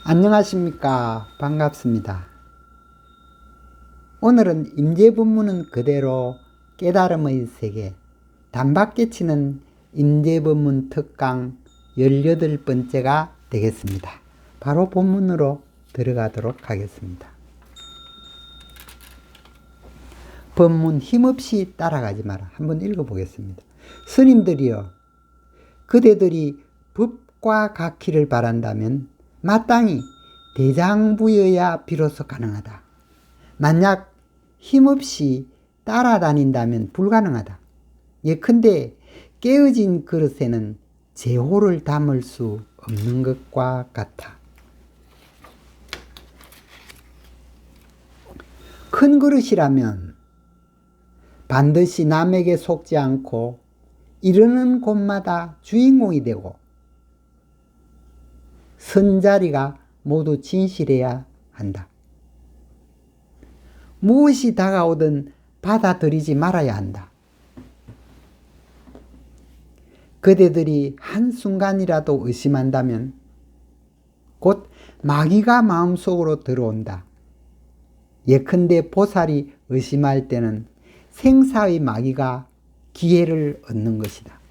안녕하십니까. 반갑습니다. 오늘은 임재법문은 그대로 깨달음의 세계 단박계치는 임재법문 특강 18번째가 되겠습니다. 바로 본문으로 들어가도록 하겠습니다. 법문 힘없이 따라가지 마라. 한번 읽어보겠습니다. 스님들이여, 그대들이 법과 같기를 바란다면 마땅히 대장부여야 비로소 가능하다. 만약 힘없이 따라다닌다면 불가능하다. 예컨대 깨어진 그릇에는 제호를 담을 수 없는 것과 같아. 큰 그릇이라면 반드시 남에게 속지 않고 이르는 곳마다 주인공이 되고 선자리가 모두 진실해야 한다. 무엇이 다가오든 받아들이지 말아야 한다. 그대들이 한순간이라도 의심한다면 곧 마귀가 마음속으로 들어온다. 예컨대 보살이 의심할 때는 생사의 마귀가 기회를 얻는 것이다.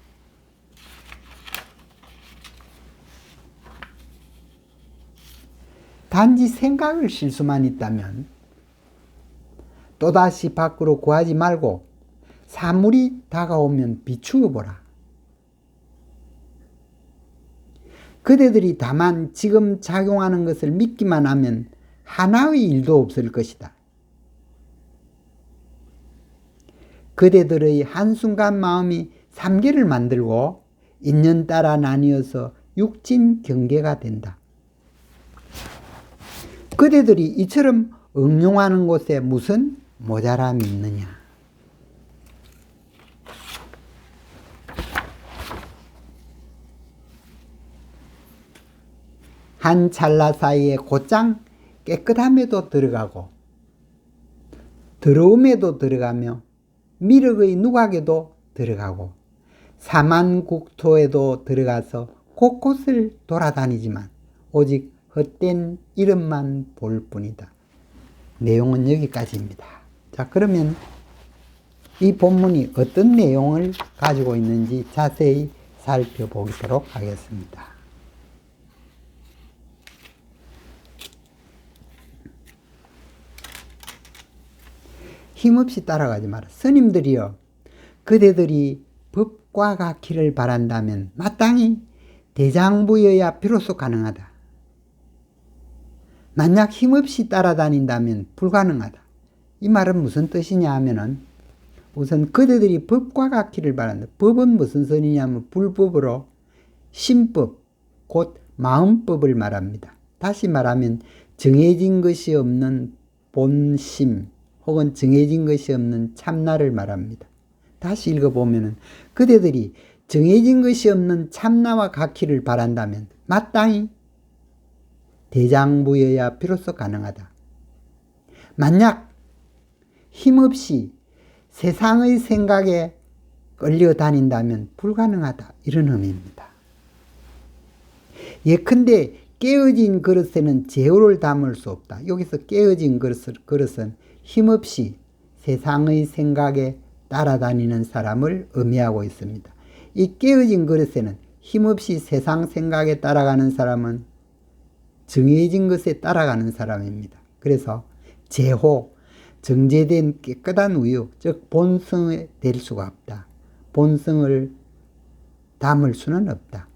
단지 생각을 실수만 있다면 또다시 밖으로 구하지 말고 사물이 다가오면 비추어 보라. 그대들이 다만 지금 작용하는 것을 믿기만 하면 하나의 일도 없을 것이다. 그대들의 한순간 마음이 삼계를 만들고 인연 따라 나뉘어서 육진 경계가 된다. 그대들이 이처럼 응용하는 곳에 무슨 모자람이 있느냐. 한 찰나 사이에 곧장 깨끗함에도 들어가고 더러움에도 들어가며 미륵의 누각에도 들어가고 사만국토에도 들어가서 곳곳을 돌아다니지만 오직 헛된 이름만 볼 뿐이다. 내용은 여기까지입니다. 자, 그러면 이 본문이 어떤 내용을 가지고 있는지 자세히 살펴보도록 하겠습니다. 힘없이 따라가지 마라. 스님들이여, 그대들이 법과 같기를 바란다면 마땅히 대장부여야 비로소 가능하다. 만약 힘없이 따라다닌다면 불가능하다. 이 말은 무슨 뜻이냐 하면은 우선 그대들이 법과 같기를 바란다. 법은 무슨 소리냐면 불법으로 심법, 곧 마음법을 말합니다. 다시 말하면 정해진 것이 없는 본심 혹은 정해진 것이 없는 참나를 말합니다. 다시 읽어보면은 그대들이 정해진 것이 없는 참나와 같기를 바란다면 마땅히 대장부여야 비로소 가능하다. 만약 힘없이 세상의 생각에 끌려다닌다면 불가능하다. 이런 의미입니다. 예컨대 깨어진 그릇에는 제호를 담을 수 없다. 여기서 깨어진 그릇은 힘없이 세상의 생각에 따라다니는 사람을 의미하고 있습니다. 이 깨어진 그릇에는 힘없이 세상 생각에 따라가는 사람은 정해진 것에 따라가는 사람입니다. 그래서 제호, 정제된 깨끗한 우유, 즉 본성에 될 수가 없다. 본성을 담을 수는 없다.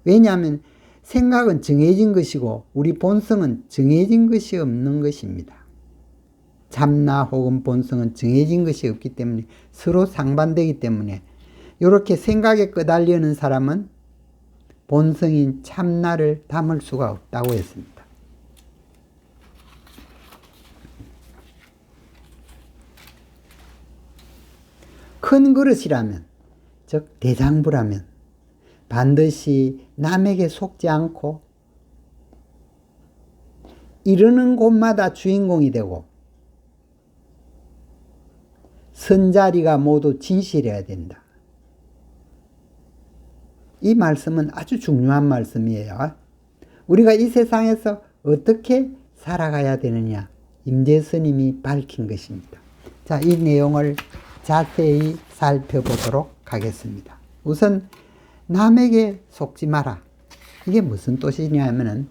왜냐하면 생각은 정해진 것이고 우리 본성은 정해진 것이 없는 것입니다. 참나 혹은 본성은 정해진 것이 없기 때문에 서로 상반되기 때문에 이렇게 생각에 끄달려는 사람은 본성인 참나를 담을 수가 없다고 했습니다. 큰 그릇이라면, 즉 대장부라면 반드시 남에게 속지 않고 이르는 곳마다 주인공이 되고 선자리가 모두 진실해야 된다. 이 말씀은 아주 중요한 말씀이에요. 우리가 이 세상에서 어떻게 살아가야 되느냐, 임재스님이 밝힌 것입니다. 자, 이 내용을 자세히 살펴보도록 하겠습니다. 우선 남에게 속지 마라. 이게 무슨 뜻이냐 하면은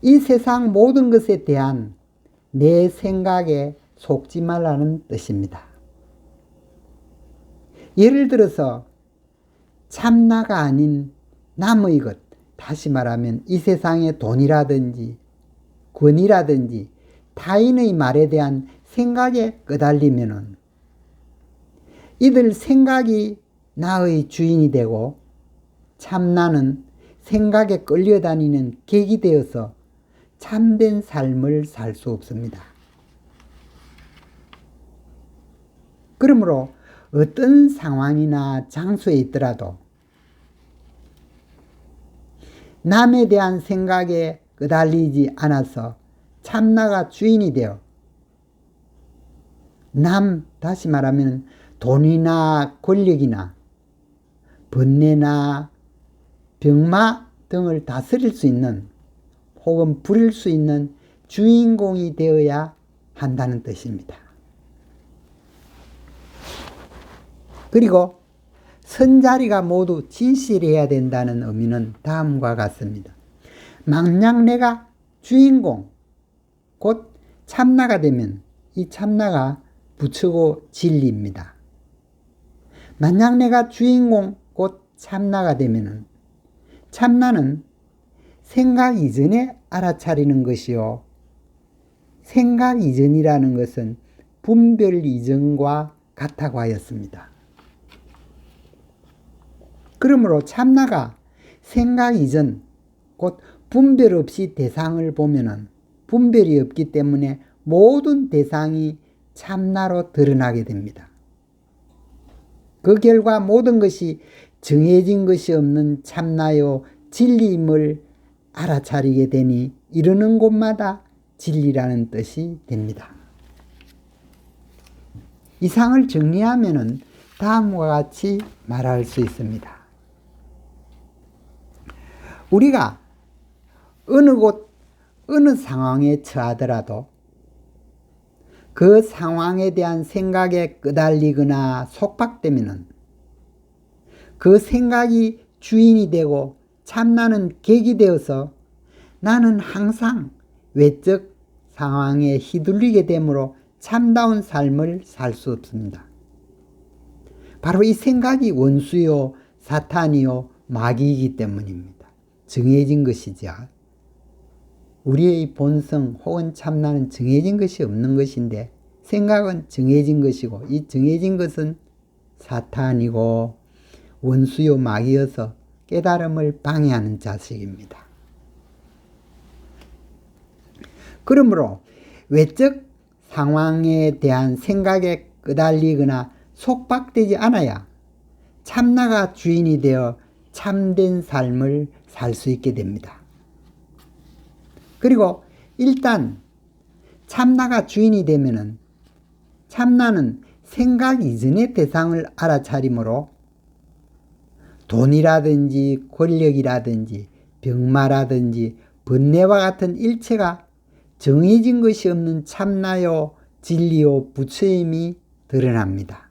이 세상 모든 것에 대한 내 생각에 속지 말라는 뜻입니다. 예를 들어서 참나가 아닌 남의 것, 다시 말하면 이 세상의 돈이라든지 권위라든지 타인의 말에 대한 생각에 끄달리면은 이들 생각이 나의 주인이 되고 참나는 생각에 끌려다니는 객이 되어서 참된 삶을 살 수 없습니다. 그러므로 어떤 상황이나 장소에 있더라도 남에 대한 생각에 끄달리지 않아서 참나가 주인이 되어 다시 말하면 돈이나 권력이나 번뇌나 병마 등을 다스릴 수 있는 혹은 부릴 수 있는 주인공이 되어야 한다는 뜻입니다. 그리고 선자리가 모두 진실해야 된다는 의미는 다음과 같습니다. 만약 내가 주인공, 곧 참나가 되면 이 참나가 부처고 진리입니다. 만약 내가 주인공, 곧 참나가 되면 참나는 생각 이전에 알아차리는 것이요. 생각 이전이라는 것은 분별 이전과 같다고 하였습니다. 그러므로 참나가 생각 이전, 곧 분별 없이 대상을 보면은 분별이 없기 때문에 모든 대상이 참나로 드러나게 됩니다. 그 결과 모든 것이 정해진 것이 없는 참나요 진리임을 알아차리게 되니 이르는 곳마다 진리라는 뜻이 됩니다. 이상을 정리하면은 다음과 같이 말할 수 있습니다. 우리가 어느 곳, 어느 상황에 처하더라도 그 상황에 대한 생각에 끄달리거나 속박되면은 그 생각이 주인이 되고 참나는 객이 되어서 나는 항상 외적 상황에 휘둘리게 되므로 참다운 삶을 살 수 없습니다. 바로 이 생각이 원수요, 사탄이요, 마귀이기 때문입니다. 정해진 것이죠. 우리의 본성 혹은 참나는 정해진 것이 없는 것인데 생각은 정해진 것이고 이 정해진 것은 사탄이고 원수요 마귀여서 깨달음을 방해하는 자식입니다. 그러므로 외적 상황에 대한 생각에 끄달리거나 속박되지 않아야 참나가 주인이 되어 참된 삶을 살 수 있게 됩니다. 그리고 일단 참나가 주인이 되면은 참나는 생각 이전의 대상을 알아차림으로 돈이라든지 권력이라든지 병마라든지 번뇌와 같은 일체가 정해진 것이 없는 참나요 진리요 부처임이 드러납니다.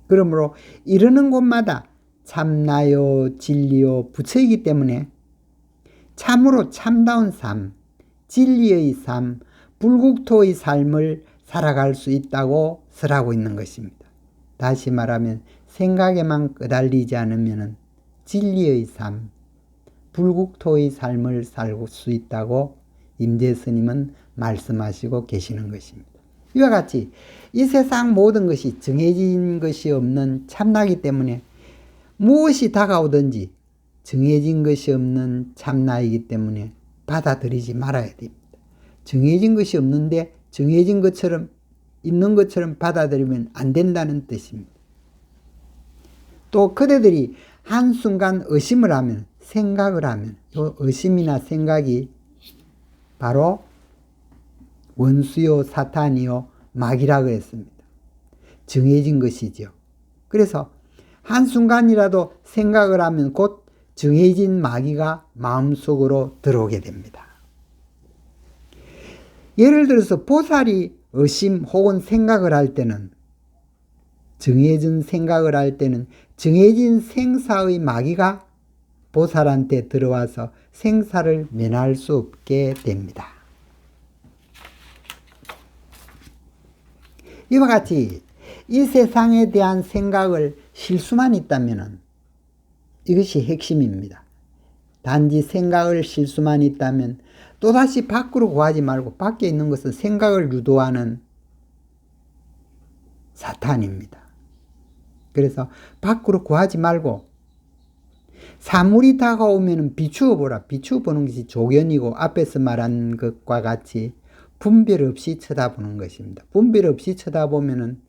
그러므로 이르는 곳마다 참나요 진리요 부처이기 때문에 참으로 참다운 삶, 진리의 삶, 불국토의 삶을 살아갈 수 있다고 설하고 있는 것입니다. 다시 말하면 생각에만 끄달리지 않으면 진리의 삶, 불국토의 삶을 살 수 있다고 임재스님은 말씀하시고 계시는 것입니다. 이와 같이 이 세상 모든 것이 정해진 것이 없는 참나이기 때문에 무엇이 다가오든지 정해진 것이 없는 참나이기 때문에 받아들이지 말아야 됩니다. 정해진 것이 없는데 정해진 것처럼 있는 것처럼 받아들이면 안 된다는 뜻입니다. 또 그대들이 한순간 의심을 하면 생각을 하면 이 의심이나 생각이 바로 원수요 사탄이요 마귀라고 했습니다. 정해진 것이죠. 그래서 한순간이라도 생각을 하면 곧 정해진 마귀가 마음속으로 들어오게 됩니다. 예를 들어서 보살이 의심 혹은 생각을 할 때는, 정해진 생각을 할 때는 정해진 생사의 마귀가 보살한테 들어와서 생사를 면할 수 없게 됩니다. 이와 같이 이 세상에 대한 생각을 실수만 있다면 이것이 핵심입니다. 단지 생각을 실수만 있다면 또다시 밖으로 구하지 말고, 밖에 있는 것은 생각을 유도하는 사탄입니다. 그래서 밖으로 구하지 말고 사물이 다가오면 비추어 보라. 비추어 보는 것이 조견이고, 앞에서 말한 것과 같이 분별 없이 쳐다보는 것입니다. 분별 없이 쳐다보면은,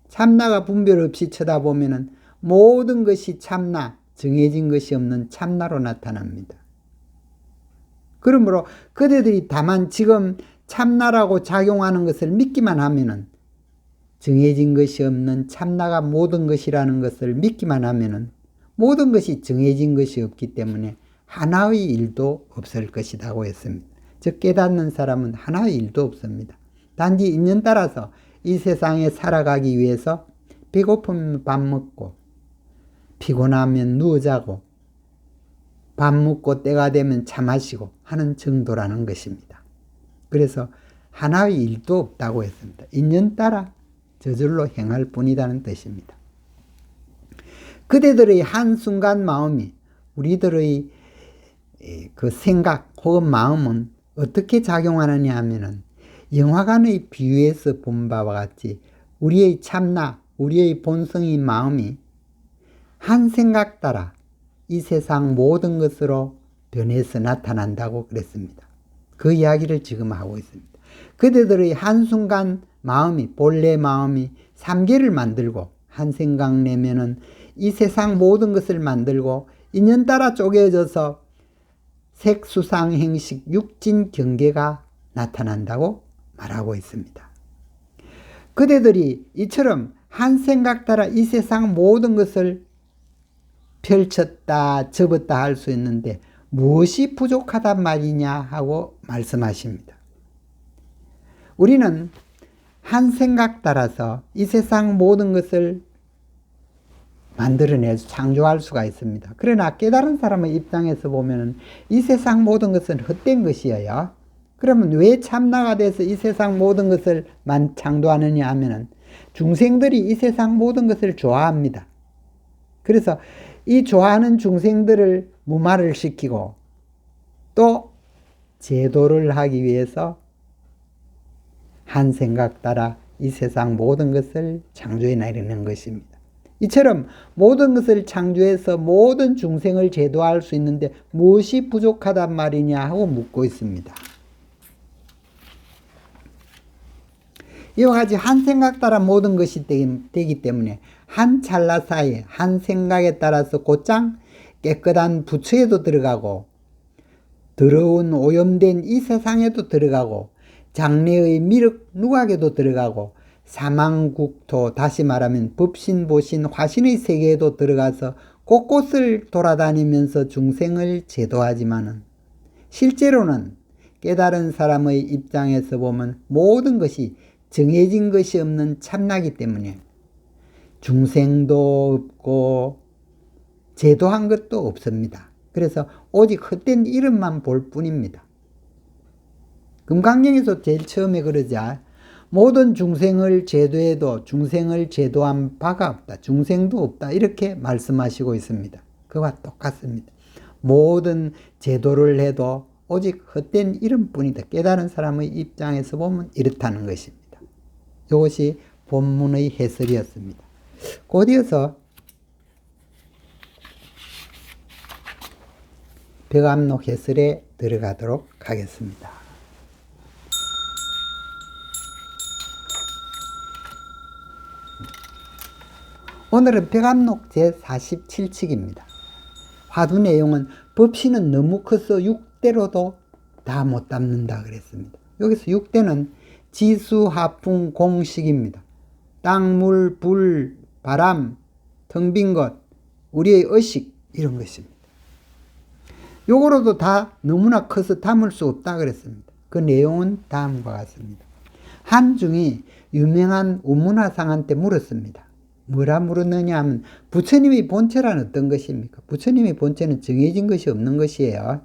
참나가 분별 없이 쳐다보면은 모든 것이 참나, 정해진 것이 없는 참나로 나타납니다. 그러므로 그대들이 다만 지금 참나라고 작용하는 것을 믿기만 하면은, 정해진 것이 없는 참나가 모든 것이라는 것을 믿기만 하면은 모든 것이 정해진 것이 없기 때문에 하나의 일도 없을 것이라고 했습니다. 즉 깨닫는 사람은 하나의 일도 없습니다. 단지 인연 따라서 이 세상에 살아가기 위해서 배고프면 밥 먹고, 피곤하면 누워 자고, 밥 먹고 때가 되면 차 마시고 하는 정도라는 것입니다. 그래서 하나의 일도 없다고 했습니다. 인연 따라 저절로 행할 뿐이라는 뜻입니다. 그대들의 한순간 마음이, 우리들의 그 생각 혹은 마음은 어떻게 작용하느냐 하면은, 영화관의 비유에서 본 바와 같이 우리의 참나, 우리의 본성인 마음이 한 생각 따라 이 세상 모든 것으로 변해서 나타난다고 그랬습니다. 그 이야기를 지금 하고 있습니다. 그대들의 한순간 마음이, 본래 마음이 삼계를 만들고, 한 생각 내면은 이 세상 모든 것을 만들고, 인연 따라 쪼개져서 색수상 행식 육진 경계가 나타난다고 말하고 있습니다. 그대들이 이처럼 한 생각 따라 이 세상 모든 것을 펼쳤다 접었다 할 수 있는데 무엇이 부족하단 말이냐 하고 말씀하십니다. 우리는 한 생각 따라서 이 세상 모든 것을 만들어내서 창조할 수가 있습니다. 그러나 깨달은 사람의 입장에서 보면 이 세상 모든 것은 헛된 것이에요. 그러면 왜 참나가 돼서 이 세상 모든 것을 창조하느냐 하면은, 중생들이 이 세상 모든 것을 좋아합니다. 그래서 이 좋아하는 중생들을 무마를 시키고 또 제도를 하기 위해서 한 생각 따라 이 세상 모든 것을 창조해 내리는 것입니다. 이처럼 모든 것을 창조해서 모든 중생을 제도할 수 있는데 무엇이 부족하단 말이냐 하고 묻고 있습니다. 이와 같이 한 생각 따라 모든 것이 되기 때문에 한 찰나 사이에 한 생각에 따라서 곧장 깨끗한 부처에도 들어가고, 더러운 오염된 이 세상에도 들어가고, 장래의 미륵 누각에도 들어가고, 사망국토, 다시 말하면 법신, 보신, 화신의 세계에도 들어가서 곳곳을 돌아다니면서 중생을 제도하지만은, 실제로는 깨달은 사람의 입장에서 보면 모든 것이 정해진 것이 없는 참나기 때문에 중생도 없고 제도한 것도 없습니다. 그래서 오직 헛된 이름만 볼 뿐입니다. 금강경에서 제일 처음에 그러자, 모든 중생을 제도해도 중생을 제도한 바가 없다, 중생도 없다, 이렇게 말씀하시고 있습니다. 그와 똑같습니다. 모든 제도를 해도 오직 헛된 이름뿐이다. 깨달은 사람의 입장에서 보면 이렇다는 것입니다. 이것이 본문의 해설이었습니다. 곧이어서 벽암록 해설에 들어가도록 하겠습니다. 오늘은 벽암록 제47칙입니다. 화두 내용은 법신은 너무 커서 6대로도 다 못 담는다 그랬습니다. 여기서 6대는 지수, 하풍, 공식입니다. 땅, 물, 불, 바람, 텅 빈 것, 우리의 의식, 이런 것입니다. 요거로도 다 너무나 커서 담을 수 없다 그랬습니다. 그 내용은 다음과 같습니다. 한중이 유명한 우문화상한테 물었습니다. 뭐라 물었느냐 하면 부처님의 본체란 어떤 것입니까? 부처님의 본체는 정해진 것이 없는 것이에요.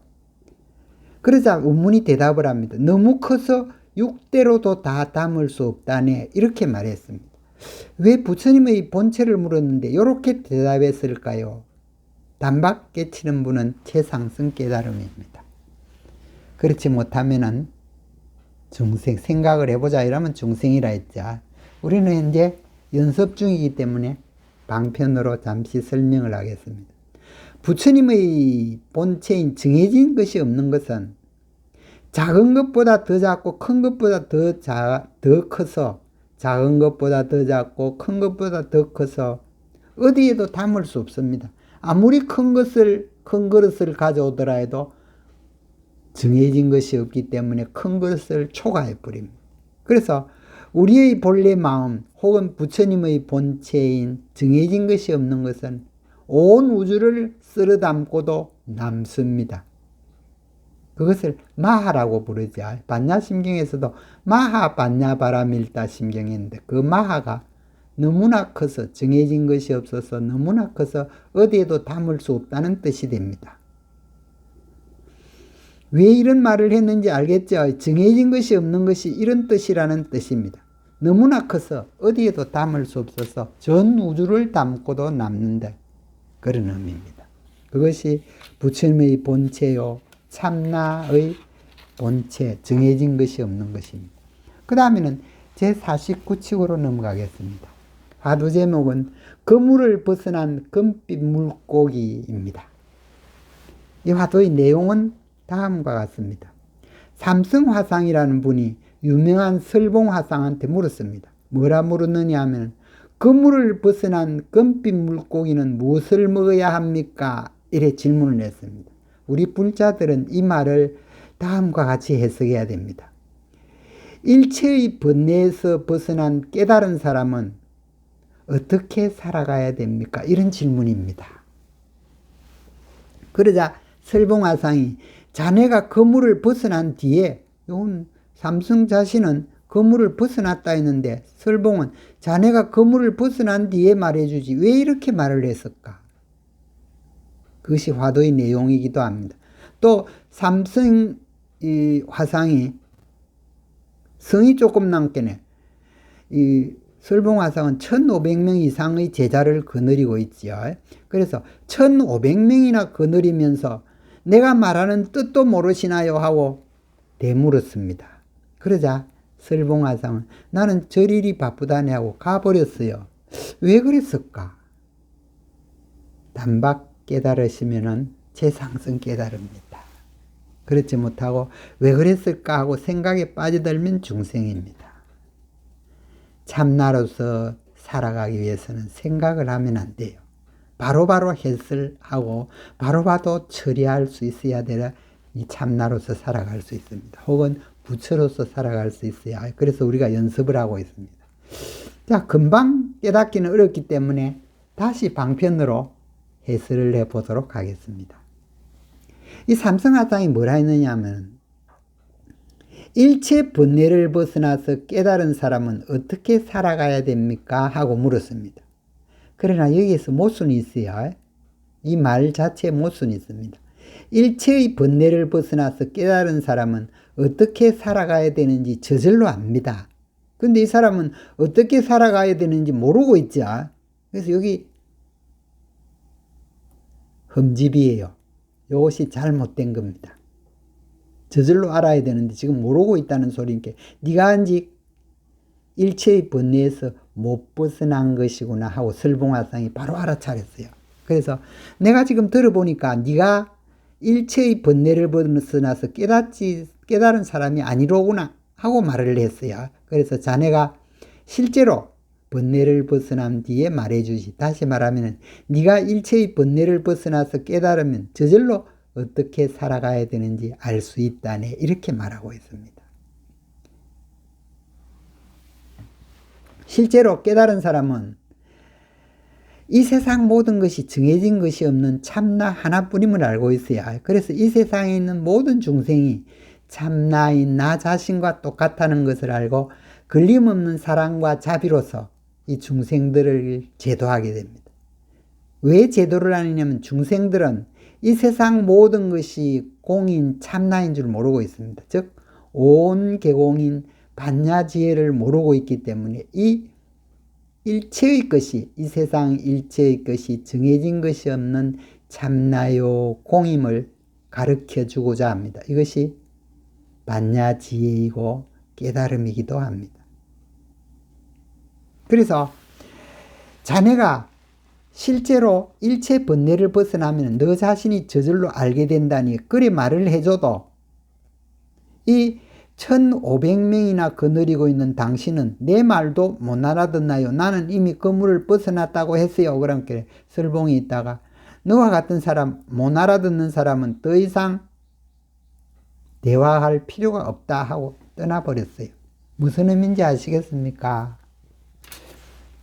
그러자 우문이 대답을 합니다. 너무 커서 육대로도 다 담을 수 없다네. 이렇게 말했습니다. 왜 부처님의 본체를 물었는데 이렇게 대답했을까요? 단박 깨치는 분은 최상승 깨달음입니다. 그렇지 못하면은 중생, 생각을 해보자 이러면 중생이라 했죠. 우리는 현재 연습 중이기 때문에 방편으로 잠시 설명을 하겠습니다. 부처님의 본체인 정해진 것이 없는 것은 작은 것보다 더 작고 큰 것보다 더 커서 작은 것보다 더 작고 큰 것보다 더 커서 어디에도 담을 수 없습니다. 아무리 큰 그릇을 가져오더라 해도 정해진 것이 없기 때문에 큰 것을 초과해 버립니다. 그래서 우리의 본래 마음 혹은 부처님의 본체인 정해진 것이 없는 것은 온 우주를 쓸어 담고도 남습니다. 그것을 마하라고 부르죠. 반야심경에서도 마하 반야바라밀다 심경이 있는데 그 마하가 너무나 커서 정해진 것이 없어서 너무나 커서 어디에도 담을 수 없다는 뜻이 됩니다. 왜 이런 말을 했는지 알겠죠? 정해진 것이 없는 것이 이런 뜻이라는 뜻입니다. 너무나 커서 어디에도 담을 수 없어서 전 우주를 담고도 남는다. 그런 의미입니다. 그것이 부처님의 본체요. 참나의 본체, 정해진 것이 없는 것입니다. 그 다음에는 제49칙으로 넘어가겠습니다. 화두 제목은 그물을 벗어난 금빛 물고기입니다. 이 화두의 내용은 다음과 같습니다. 삼성화상이라는 분이 유명한 설봉화상한테 물었습니다. 뭐라 물었느냐 하면 그물을 벗어난 금빛 물고기는 무엇을 먹어야 합니까? 이래 질문을 했습니다. 우리 불자들은 이 말을 다음과 같이 해석해야 됩니다. 일체의 번뇌에서 벗어난 깨달은 사람은 어떻게 살아가야 됩니까? 이런 질문입니다. 그러자 설봉화상이 자네가 그물을 벗어난 뒤에, 이건 삼성 자신은 그물을 벗어났다 했는데 설봉은 자네가 그물을 벗어난 뒤에 말해주지 왜 이렇게 말을 했을까? 그것이 화두의 내용이기도 합니다. 또 삼성 화상이 성이 조금 남겠네. 이 설봉화상은 1500명 이상의 제자를 거느리고 있지요. 그래서 1500명이나 거느리면서 내가 말하는 뜻도 모르시나요? 하고 되물었습니다. 그러자 설봉화상은 나는 저일이 바쁘다네 하고 가버렸어요. 왜 그랬을까? 단박 깨달으시면은 최상승 깨달음입니다. 그렇지 못하고 왜 그랬을까 하고 생각에 빠져들면 중생입니다. 참나로서 살아가기 위해서는 생각을 하면 안 돼요. 바로바로 해설하고 바로바로 처리할 수 있어야 되라 이 참나로서 살아갈 수 있습니다. 혹은 부처로서 살아갈 수 있어야. 그래서 우리가 연습을 하고 있습니다. 자, 금방 깨닫기는 어렵기 때문에 다시 방편으로 해설을 해보도록 하겠습니다. 이 삼성화상이 뭐라 했느냐 하면 일체 번뇌를 벗어나서 깨달은 사람은 어떻게 살아가야 됩니까? 하고 물었습니다. 그러나 여기에서 모순이 있어요. 이 말 자체에 모순이 있습니다. 일체의 번뇌를 벗어나서 깨달은 사람은 어떻게 살아가야 되는지 저절로 압니다. 근데 이 사람은 어떻게 살아가야 되는지 모르고 있죠. 그래서 여기 흠집이에요. 이것이 잘못된 겁니다. 저절로 알아야 되는데 지금 모르고 있다는 소리니까 네가 아직 일체의 번뇌에서 못 벗어난 것이구나 하고 설봉화상이 바로 알아차렸어요. 그래서 내가 지금 들어보니까 네가 일체의 번뇌를 벗어나서 깨달은 사람이 아니로구나 하고 말을 했어요. 그래서 자네가 실제로 번뇌를 벗어난 뒤에 말해주지. 다시 말하면 네가 일체의 번뇌를 벗어나서 깨달으면 저절로 어떻게 살아가야 되는지 알 수 있다네. 이렇게 말하고 있습니다. 실제로 깨달은 사람은 이 세상 모든 것이 정해진 것이 없는 참나 하나뿐임을 알고 있어야 해요. 그래서 이 세상에 있는 모든 중생이 참나인 나 자신과 똑같다는 것을 알고 걸림없는 사랑과 자비로서 이 중생들을 제도하게 됩니다. 왜 제도를 하느냐면 중생들은 이 세상 모든 것이 공인 참나인 줄 모르고 있습니다. 즉 온 개공인 반야지혜를 모르고 있기 때문에 이 일체의 것이, 이 세상 일체의 것이 정해진 것이 없는 참나요 공임을 가르쳐 주고자 합니다. 이것이 반야지혜이고 깨달음이기도 합니다. 그래서 자네가 실제로 일체 번뇌를 벗어나면 너 자신이 저절로 알게 된다니 그리 말을 해줘도 이 1500명이나 거느리고 있는 당신은 내 말도 못 알아듣나요? 나는 이미 그물을 벗어났다고 했어요. 그렇게 설봉이 있다가 너와 같은 사람, 못 알아듣는 사람은 더 이상 대화할 필요가 없다 하고 떠나버렸어요. 무슨 의미인지 아시겠습니까?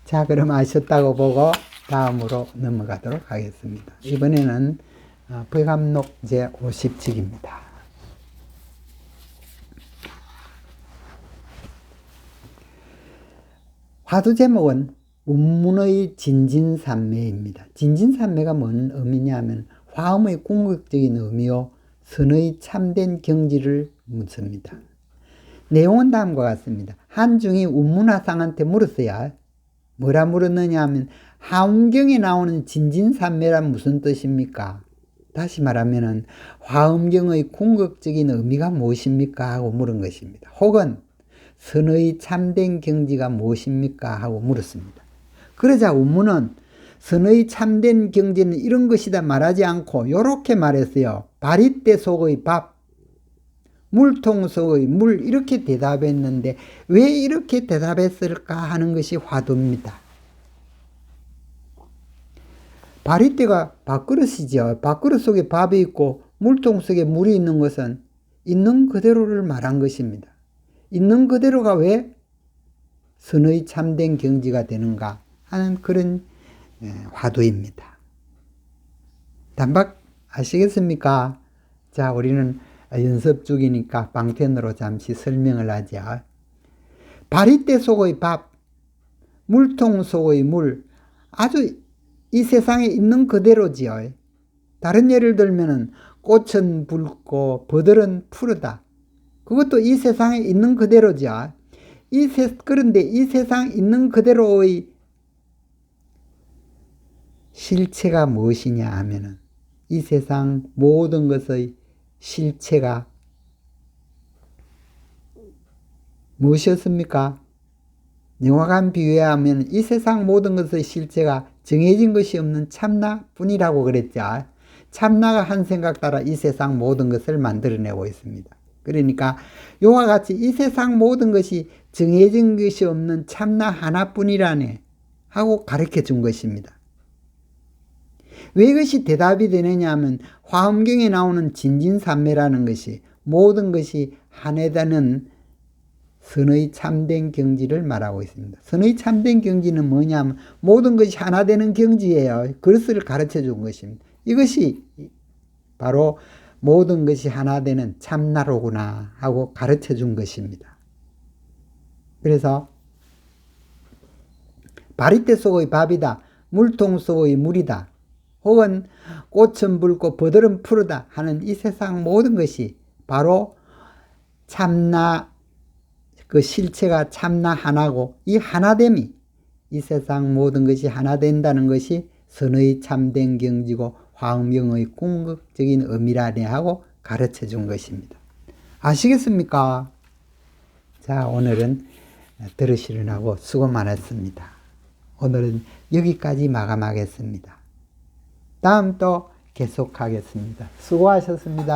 자, 그럼 아셨다고 보고 다음으로 넘어가도록 하겠습니다. 이번에는 불감록 제50측입니다. 화두 제목은 운문의 진진산매입니다. 진진산매가 뭔 의미냐 하면 화음의 궁극적인 의미요 선의 참된 경지를 묻습니다. 내용은 다음과 같습니다. 한중이 운문화상한테 물었어야 뭐라 물었느냐 하면 화엄경에 나오는 진진산매란 무슨 뜻입니까? 다시 말하면 화엄경의 궁극적인 의미가 무엇입니까? 하고 물은 것입니다. 혹은 선의 참된 경지가 무엇입니까? 하고 물었습니다. 그러자 운문은 선의 참된 경지는 이런 것이다 말하지 않고 이렇게 말했어요. 바리떼 속의 밥, 물통 속의 물 이렇게 대답했는데 왜 이렇게 대답했을까 하는 것이 화두입니다. 바리떼가 밥그릇이죠. 밥그릇 속에 밥이 있고 물통 속에 물이 있는 것은 있는 그대로를 말한 것입니다. 있는 그대로가 왜 선의 참된 경지가 되는가 하는 그런 화두입니다. 단박 아시겠습니까? 자, 우리는 연습 중이니까 방편으로 잠시 설명을 하죠. 바리떼 속의 밥, 물통 속의 물, 아주 이 세상에 있는 그대로지요. 다른 예를 들면은 꽃은 붉고 버들은 푸르다. 그것도 이 세상에 있는 그대로죠. 그런데 이 세상 있는 그대로의 실체가 무엇이냐 하면은 이 세상 모든 것의 실체가 무엇이었습니까? 영화관 비유하면 이 세상 모든 것의 실체가 정해진 것이 없는 참나뿐이라고 그랬죠. 참나가 한 생각 따라 이 세상 모든 것을 만들어내고 있습니다. 그러니까 이와 같이 이 세상 모든 것이 정해진 것이 없는 참나 하나뿐이라네 하고 가르쳐 준 것입니다. 왜 이것이 대답이 되느냐 하면 화엄경에 나오는 진진산매라는 것이 모든 것이 하나되는 선의 참된 경지를 말하고 있습니다. 선의 참된 경지는 뭐냐면 모든 것이 하나 되는 경지예요. 그것을 가르쳐 준 것입니다. 이것이 바로 모든 것이 하나 되는 참나로구나 하고 가르쳐 준 것입니다. 그래서 바리떼 속의 밥이다, 물통 속의 물이다, 혹은 꽃은 붉고 버들은 푸르다 하는 이 세상 모든 것이 바로 참나, 그 실체가 참나 하나고 이 하나됨이 이 세상 모든 것이 하나 된다는 것이 선의 참된 경지고 화엄경의 궁극적인 의미라네 하고 가르쳐 준 것입니다. 아시겠습니까? 자, 오늘은 들으시느라고 수고 많았습니다. 오늘은 여기까지 마감하겠습니다. 다음 또 계속하겠습니다. 수고하셨습니다.